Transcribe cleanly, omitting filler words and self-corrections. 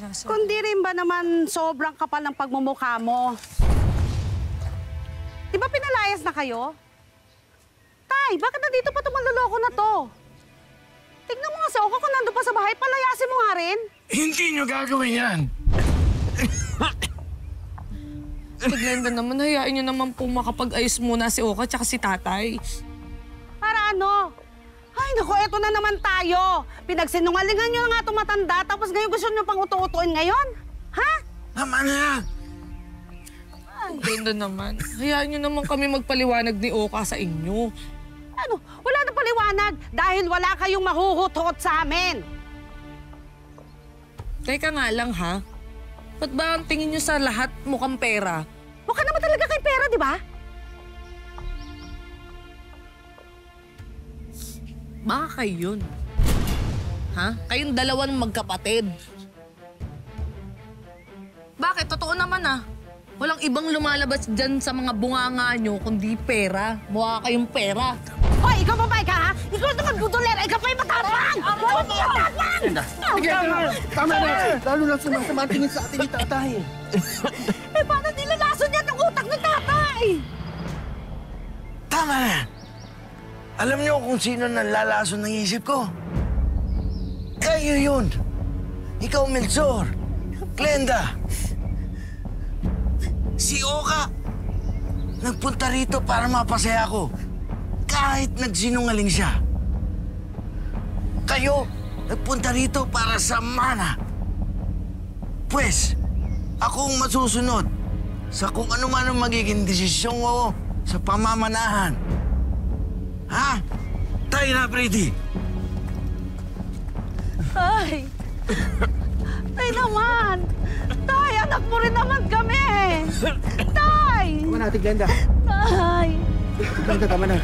sinasabi. Kundi rin ba naman sobrang kapal ng pagmumukha mo? Di ba pinalayas na kayo? Tay, bakit nandito pa itong manloloko na to? Tignan mo nga si Oka kung nandun pa sa bahay, palayasin mo nga rin. Hindi nyo gagawin yan! Glenda naman, hayaan niyo naman po makapag-ayos muna si Oka tsaka si tatay. Para ano? Ay, naku, eto na naman tayo. Pinagsinungalingan nyo na nga itong matanda, tapos ngayon gusto nyo pang utu-utuin ngayon? Ha? Tama na yan! Glenda naman, hayaan niyo naman kami magpaliwanag ni Oka sa inyo. Ano? Wala na paliwanag dahil wala kayong mahuhutot sa amin. Teka nga lang ha, ba't ba ang tingin niyo sa lahat mukhang pera? Mukha naman talaga kay pera, di ba? Baka kayo yun. Ha? Kayong dalawan magkapatid. Bakit? Totoo naman ah. Walang ibang lumalabas dyan sa mga bunganga nyo kundi pera. Mukha kayong pera. Hoy, ikaw babae ka, ha? Ikaw naman budolera, ikaw pa yung matapang! Tama na! Lalo na sumasama tingin sa atin ni tatay. Eh, paano nilalason yan yung utak ng tatay? Tama na! Alam niyo kung sino nalalason ng isip ko? Kayo yun! Ikaw, Melchor! Glenda! Si Oka! Nagpunta rito para mapasaya ko. Kahit nagsinungaling siya. Kayo, nagpunta rito para sa mana. Pwes, akong masusunod sa kung ano man ang magiging desisyon ko sa pamamanahan. Ha? Tayo na, Freddy. Tay! Tay naman! Tay, anak mo rin naman kami! Tay! Tama na, Ate Glenda. Tay! Glenda, tama na.